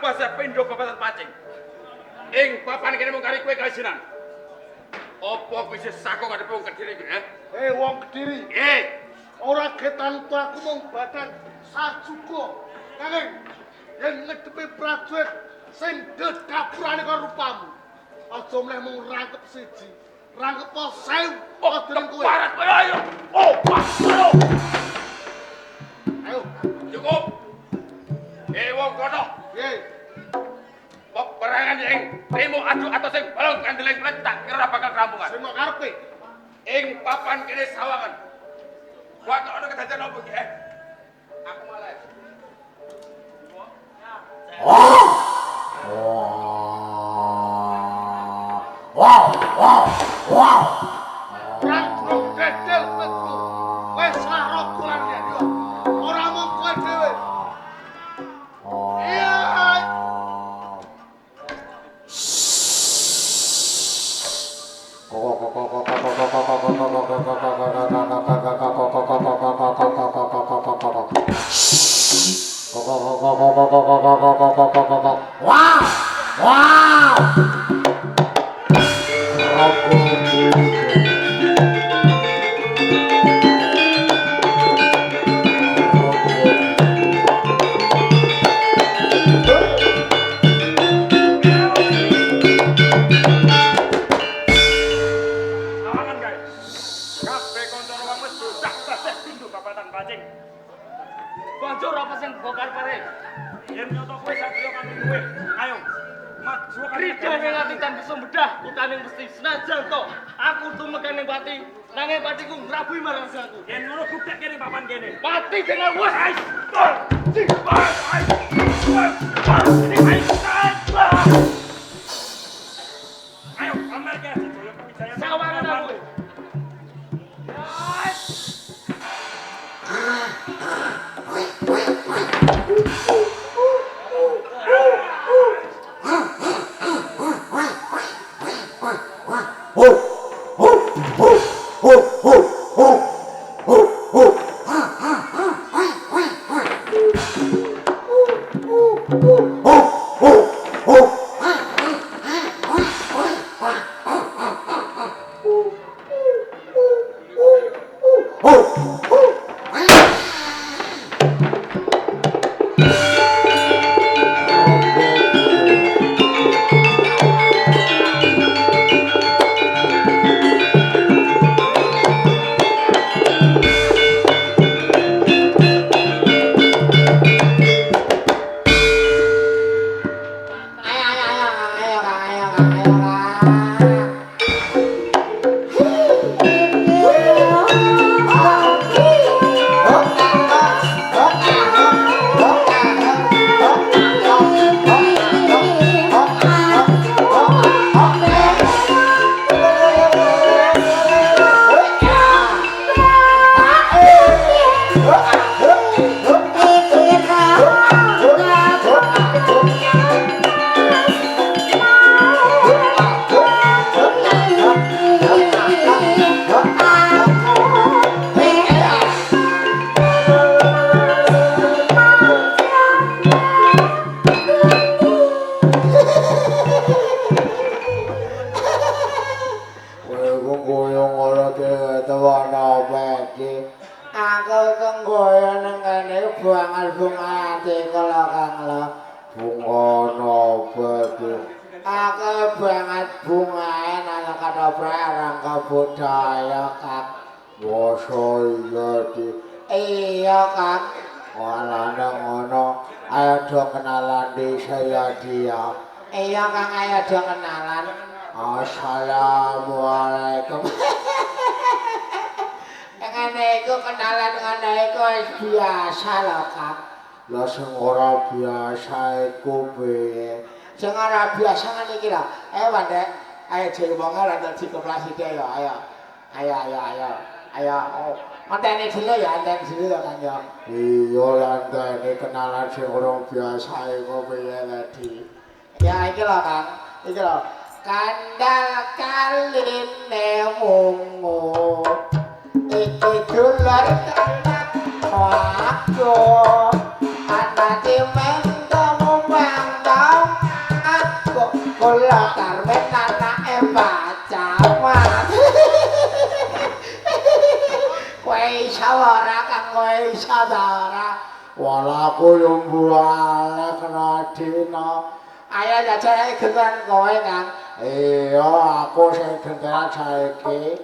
Basa Pindho Babasan Pacing. Ing papan kene mung kari kowe kalesinan. Apa bisa sako ngadepe wong Kediri iki, wong Kediri. Ora ketan aku mung badan sajuga. Nanging yen ngedepi prajurit sing dedapurane karo rupamu. Aja mleh mung rangkep siji. Rangkep 1000 dening kowe. Parat kowe ayo. Oh, ayo. Ayo. Cukup. Wong kono. Nggih. Peperangan ing trimo adu atau sing balong kandeleng tak kira bakal kampungan. Sing karepe. Ing papan kene sawangan. Gua kok ana kedadean opo iki, Aku malah. Wow. Perang dedel metu. Wis sarok kulan ya. Ora mung kowe dhewe. Iya. Wow. Banjur apa sing bokar pare? Yen nyoto kowe satrio kami kowe. Ayo. Maju kan. Rida ning ati tan bisa bedah utane mesti senajan to. Aku tumeken ning pati, nanging patiku ngrabuhi marang aku. Yen ngono budek kene papan kene. Pati dengan wis. Ayo, amar ke sedaya pembicaraan. Sawangan aku. Assalamualaikum. Ngene iku kenalan ngene iku wis biasa lho, Kang. Lah sing ora biasa iku piye? Sing ora biasa ngene iki lho. Wandek, ayo jek wong ora dadi keplasi ya, ayo. Ayo. Antene dhewe ya, antene dhewe ya, Kang ya. Iya, antene kenalan sing ora biasa iku piye tadi? Ya iki lho, Kang. Iki lho. Kandal kaline wungu. Iki dulur aku. Anake mengko mumpang sadara walaku yumbuale kena dina ayo jajal gentenan kowe Kang iya aku sing gentenan saiki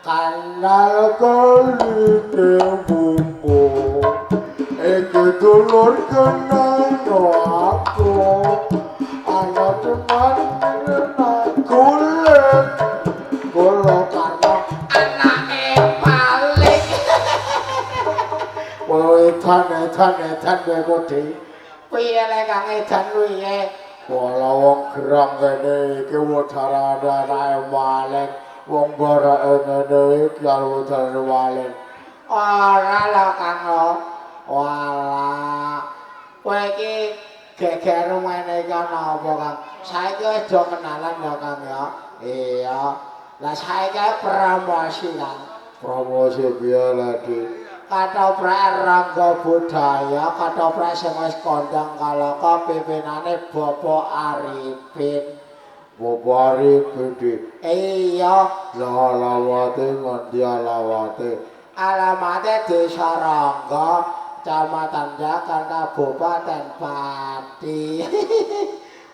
kandal kalite bumbu iki dulur kenang aku ana teman kulit kula karena anake paling edan kode piye lek Kang edan piye wala wong gerang kene iki wadarane anake paling wong barake ngene iki karo wadarane paling ora lho Kang wala kowe iki geger rumane iki ana apa Kang saiki wis do kenalan ya Kang ya iya lah saiki promosi Kang promosi piye lagi Katoprak Rangga Budaya Katoprak sing wis kondang kalaka pimpinane Bapak Arifin Bapak Arifin iya lawate ngendi alamate Desa Rangga Kecamatan Jakan Kabupaten Pati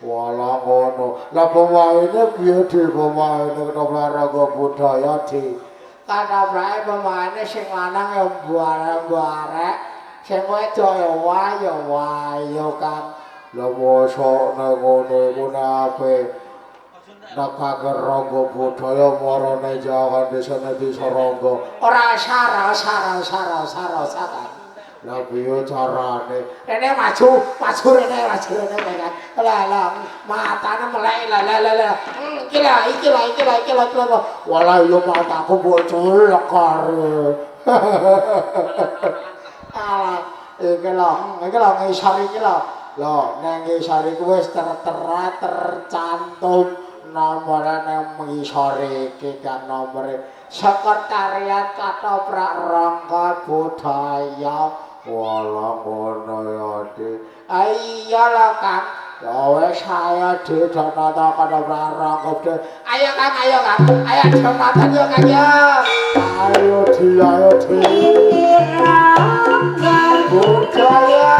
wala ngono lah pemaine piye di pemaine Katoprak Rangga Budaya di Katoprak pemaine sing lanang ya barek sing wedok ya wayo Kang lha mosok nek ngono iku nape nek Rangga Budaya marane Jawa desane Desa Rangga ora sara lha piye carane rene maju rene Kang lah matane melek lah iki lho wala yo mataku bocor karo alah iki lho ngisor iki lho nang ngisor iku wis tercantum nomore nang ngisor iki kan nomore sekretariat Katoprak Rangga Budaya wala ngono ya Dik iya lho Kang wis saya didonata Katoprak Rangga Budaya ayo Kang ayo donatan yo Kang yo ayo Di Rangga Budaya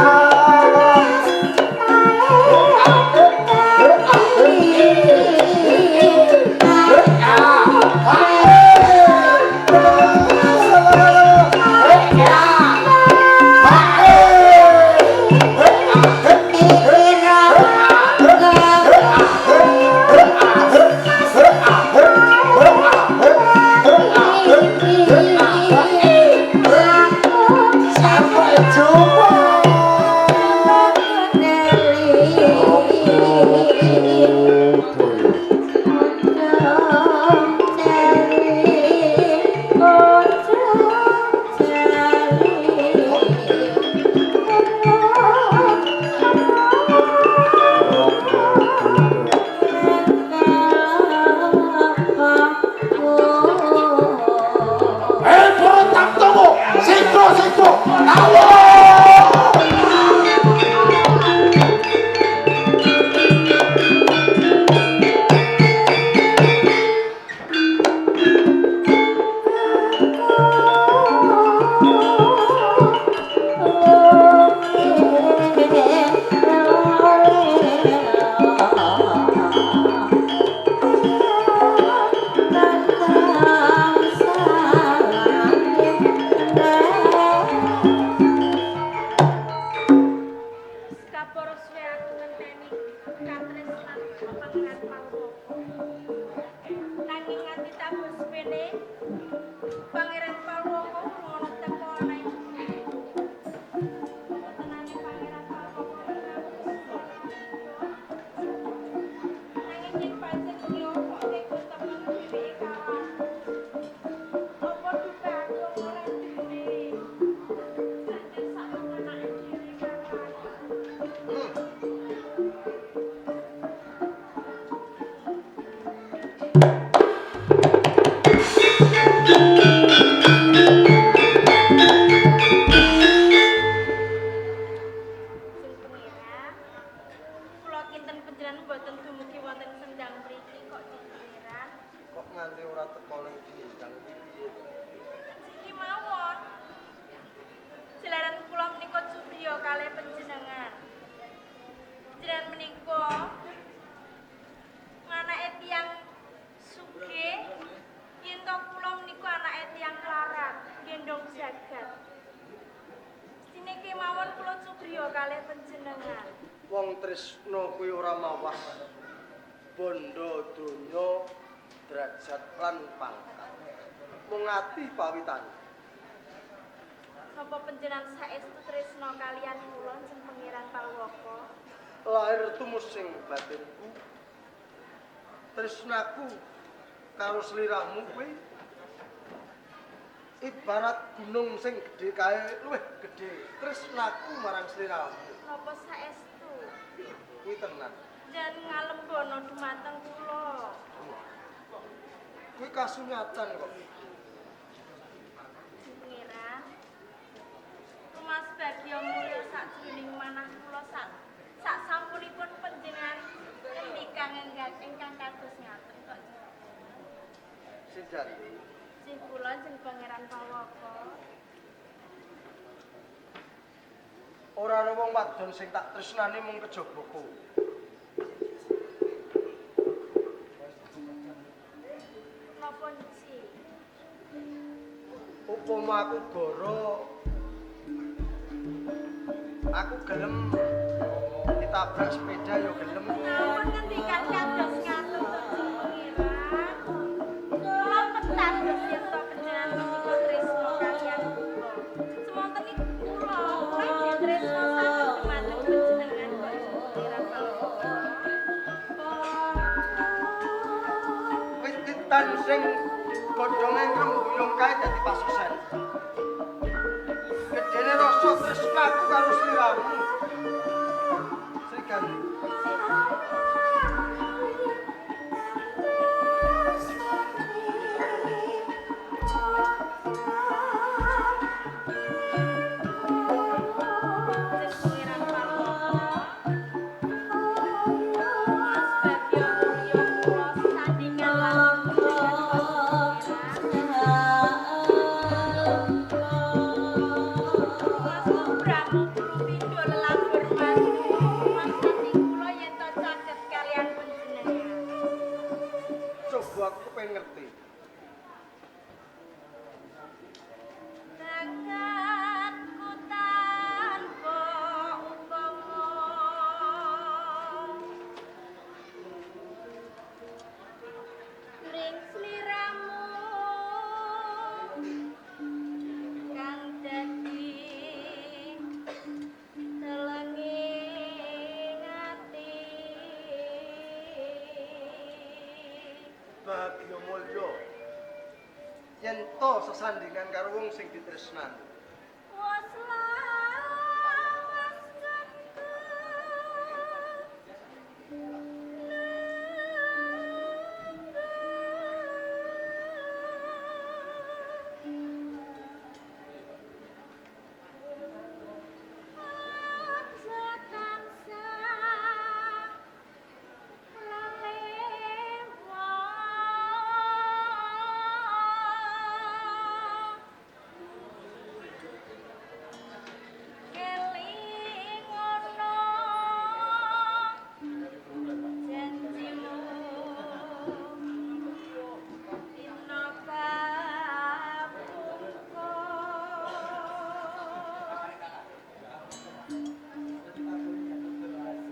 kula menika cubriya kalih panjenengan. Jenengan menika anake tiyang sugih, yen to kula menika anake tiyang larat, gendong jagat. Sine kemawon kula cubriya kalih panjenengan. Wong tresna kuwi ora mawas bondo donya derajat lan pangkat. Mung ati pawitan. Sapa panjenengan saestu tresna kalian kula jeng Pangeran Palwaka? Lahir tumusing batinku. Tresnaku karo sliramu kuwi ibarat gunung sing gedhe kae luwih gedhe. Tresnaku marang sliramu. Napa saestu? Kuwi tenan. Jan ngalembono dumateng kula. Kuwi kasunyatan kok. Pangeran. Mas Bagya mulya sajroning manah kula sak sampunipun panjenengan ngendikan ingkang kados ngaten kok. Sejati. Sing kula jeng Pangeran Palwaka. Ora ana wong wadon sing tak tresnani mung kejabaku. Napa nci? Upama aku goro aku gelem ditabrak sepeda yo gelem. Namun ngendikan kados ngaten to jeng Pangeran. Kula petados yen to panjenengan menika tresna kaliyan kula. Semonten kula lajeng tresna sanget dumateng panjenengan kok jeng Pangeran Palwaka. Wis dinten sing godhonge ngrembuyung kae dadi pasusen. Gedene rasa tresnaku karo sliramu. Srigandi. Coba aku pengen ngerti. Bakatku tanpa upama ring sliramu kang dadi telenging ati. Bagya mulya. Yen to sesandingan karo wong sing ditresnani. Was lawas kanku aja tansah lalewa. Keling ono janjimu dina kapungkur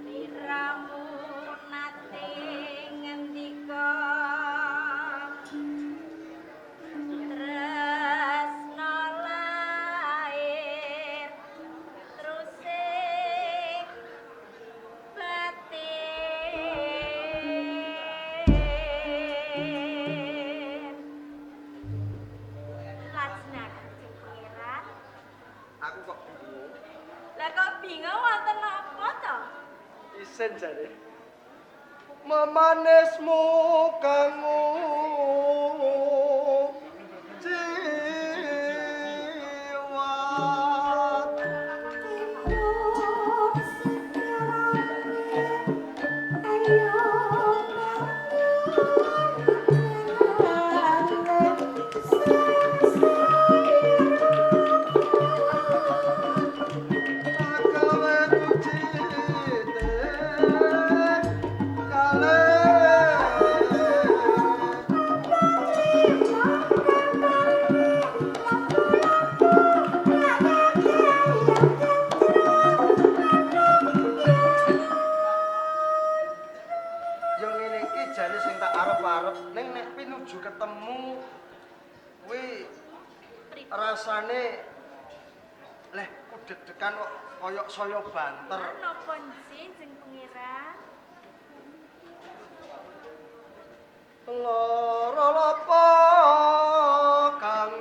sliramu nate ngendika tresna lair terusing batin. Lajeng Jeng Pangeran. Aku kok bingung. Lah kok bingung wonten napa to? Isen jare. Memanismu kangu jiwa. Ayo arep ning nek pinuju ketemu kuwi rasane leh deg-degan kok koyok saya banter. Napa sih jeng pengira? Lara lapa kang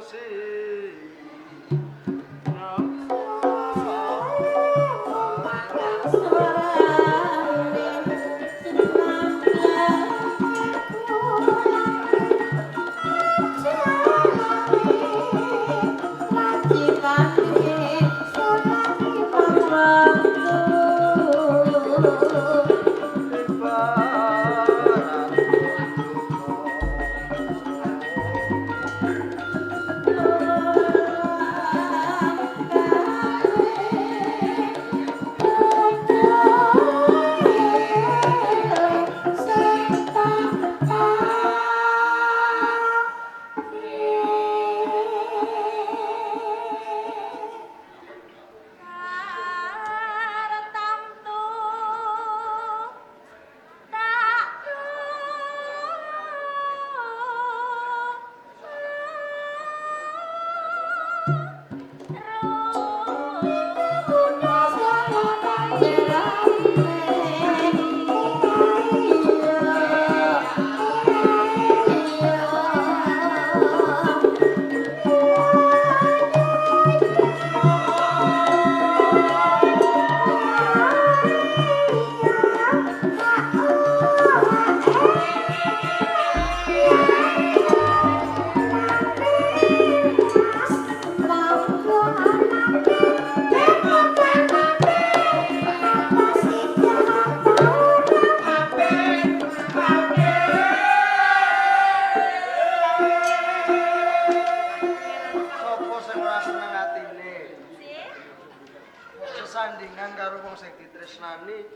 sesandingan karo wong sing ditresnani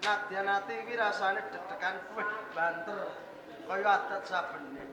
nadyan ati iki rasane deg-degan kuwi banter kaya adat sabene.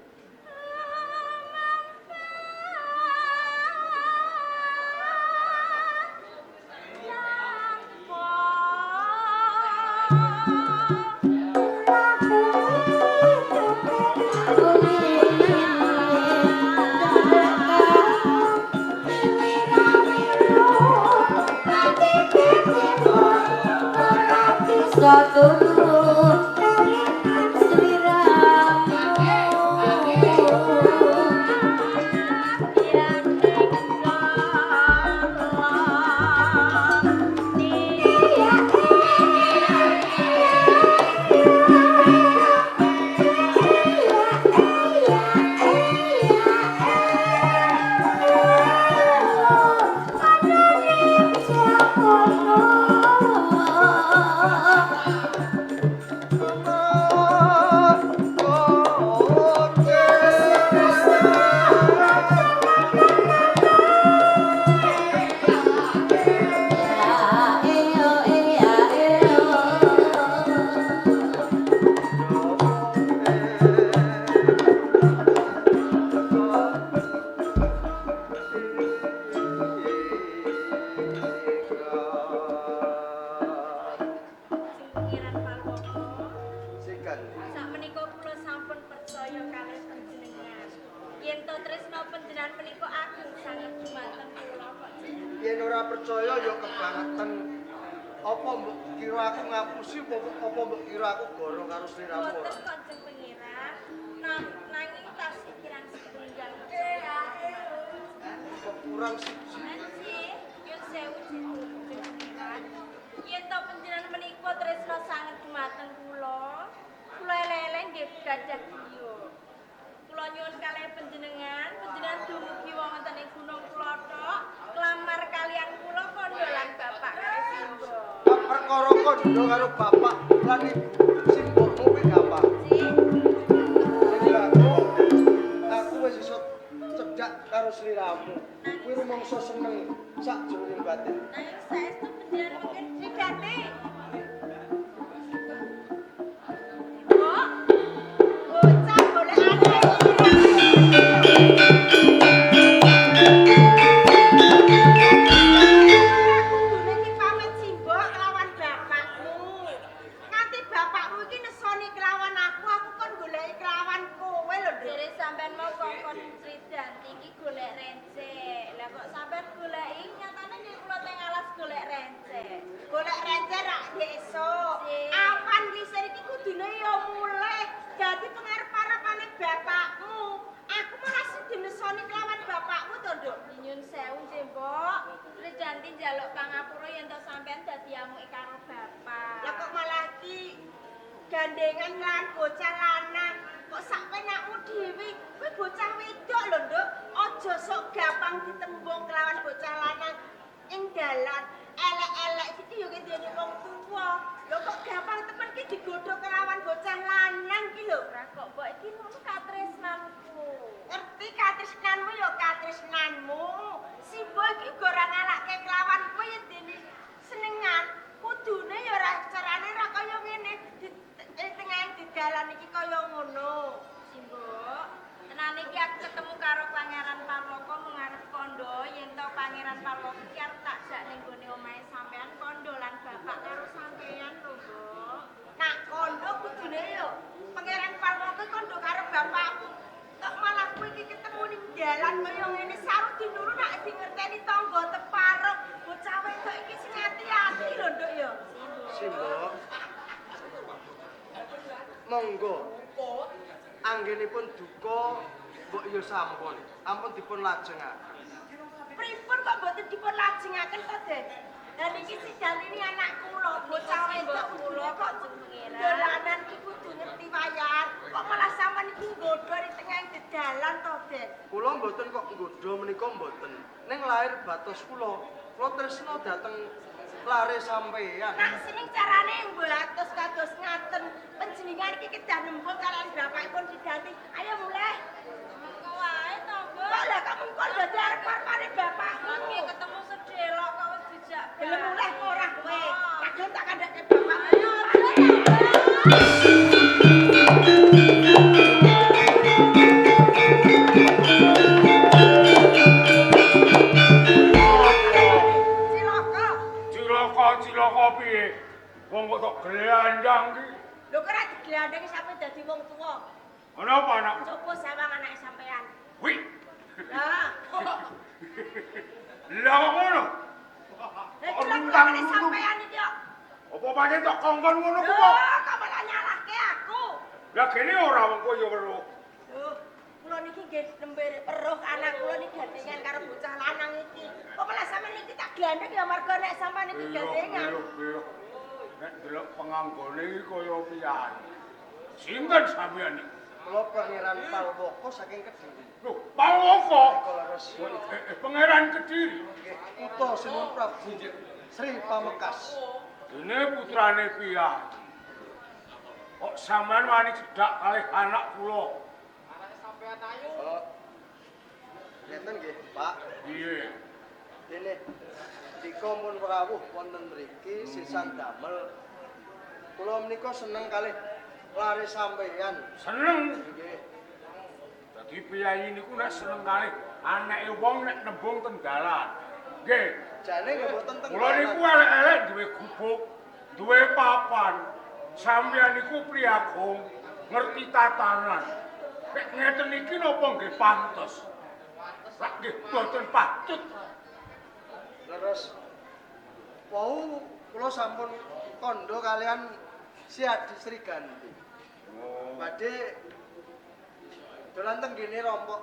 Yen ora percaya ya kebangetan. Apa mbok kira aku ngapusi apa mbok kira aku goro karo sliramu ora? Boten Kanjeng Pangeran. Nanging tas pikiran setunggal. Kok kurang siji. Nggih, yen sewu jenengan. Yen to panjenengan menika tresna sanget dumateng kula, kula eleng nggih gadah griya. Kula nyuwun kalih panjenengan dumugi wonten ing Gunung Klothok, nglamar kalian kula kandha lan bapak kalih Simba. Perkara kandha karo bapak lan ibu Simbokmu kuwi gampang. Jadi aku wis iso cedhak karo sliramu. Kuwi rumangsa seneng sak jroning batin. Nanging saestu panjenengan mungkin digati. Kok bocah boleh akeh. sampean mau kongkon Sridanti iki golek rencek. Lah kok sampean goleki nyatane nek kula teng alas golek rencek. Golek rencek rak esuk. Awan wisir iki kudune ya mulai dadi pengarep-arepane bapakmu. Aku malah sing dinesoni kelawan bapakmu to, Nduk. Nyun sewu nggih, Mbok. Sridanti njaluk pangapura yen to sampean dadi amuke karo bapak. Lah kok malah iki gandengan lan bocah lanang. Kok sak penakmu dhewe, kowe bocah wedok lho, Nduk. Aja sok gampang ditembung kelawan bocah lanang ing dalan. Elek-elek iki yo ngene wong tuwa. Lho kok gampang temen ki digodhog kelawan bocah lanang ki lho. Ora kok Mbok iki mung katresnanku. Ngerti katresnanmu ya katresnanmu. Si Mbok iki uga ora ngalake kelawan kowe yen dene senengan. Kudune ya ora carane ora kaya ngene di tengah di dalan iki kaya ngono. Simbok, tenan iki aku ketemu karo Pangeran Parloko mengarep kondo yen to Pangeran Parloko iki arep tak jak ning gone omahe sampean kondo lan bapak karo sampean lho, Mbok. Nak kondo kudune yo Pangeran Parloko kondo karo bapakmu. Kok malah kowe iki ketemu ning dalan kaya ngene sarung dinuru nak dingerteni tangga teparok. Bocah wedok iki sing ati-ati lho, Nduk yo. Simbok. Monggo. Anggenipun duka mbok yo sampun. Ampun dipun lajengaken. Pripun kok mboten dipun lajengaken to, Den? Lah niki sidang ini anak kula, bocah wedok kula kok dolanan iki kudu ngerti wayah. Kok malah sampean iki nggodho di tengah dalan to, Den? Kula mboten kok nggodha menika mboten. Ning lahir batos kula tresna dhateng lare sampeyan. Nak sining carane mbatos kados ngaten. Panjenengan iki kedah nembung kalian bapakipun diganti. Ayo mulai. Mengko wae to, Mbok. Kok lah kamu kok dadi arep-arepane bapakmu. Lagi ketemu sedelok kok wis dijak. Belum mulai ora kowe. Kadang tak kandhake bapakmu. Ayo, ayo. Cilaka piye? Wong kok tok glandang iki. Lho kok ora diglandhengi sampe dadi wong tuwa. Ana apa anak? Coba sawang anake sampean. Wih. Lah. Lah kok ngono? Lah iki lho anake sampean iki kok. Apa pancen tok kongkon ngono ku Lho, kok? kok malah nyalahke aku. Lah kene ora wong kok ya weruh. Lho, kula niki nggih nembe weruh anak kula niki gandengan karo bocah lanang iki. Kok malah sampean iki tak gandeng ya marga nek sampean iki gandengan. Iya. Nek delok penganggone iki kaya piyane. Sinten sampeyan iki? Kula Pangeran Palwoko saking Kediri. Lho, Palwoko. Kula resi. Pangeran Kediri. Nggih, Uta Sinun Prabu Sri Pamekas. Dene putrane piyane. Kok sampean wani cedak kalih anak kula? Ngeten nggih, Pak. Piye? Dene dika mun rawuh wonten mriki sisan damel. Kula menika seneng kalih lare sampeyan. Seneng. Nggih. Dadi piyayi niku nek seneng kalih anake wong nek nembung teng dalan. Nggih. Jane nggih mboten teng. Kula niku elek-elek duwe gubuk, duwe papan. Sampeyan niku priyagung, ngerti tatanan. Nek ngeten iki napa nggih pantes? Lah nggih boten patut. Leres. Wau kula sampun kandha kalian Si Adi Sriganti. Oh, Badhe dolan teng kene rompok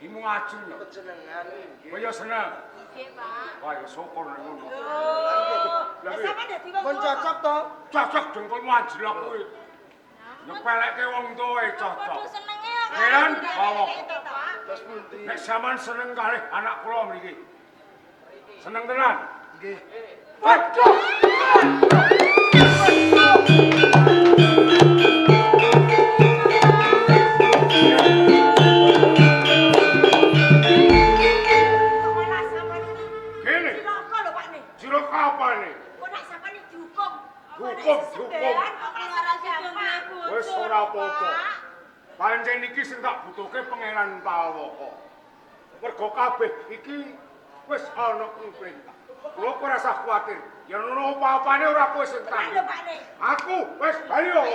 imu ngajeng lho. panjenengan nggih. Kaya seneng. Nggih, Pak. Wah, ya syukur nek ngono. Lah sampean dadi wong Pun tuwa. cocok to? Cocok dengkulmu anjlok kuwi. Nyepelekke wong tuwa cocok. Padha senenge ya kan. Kelan bawa. Terus pundi? Nek sampean seneng kalih anak kula mriki. Seneng tenan. Nggih. Waduh. Kok malah sampean Kene, cilaka lho Pak nih. jero kapane? Kok nek sampean dihukum. Hukum. Kok malah gampang. Wis ora apa-apa. Pancen iki sing tak butuhke Pangeran Palwoko. Mergo kabeh iki wis ana ing perintah. Kula ora usah kuwatir. Yen ono apa-apane ora kowe sing Tenan lho tanggung. Pak nih. Aku wis bali kok. Ayo,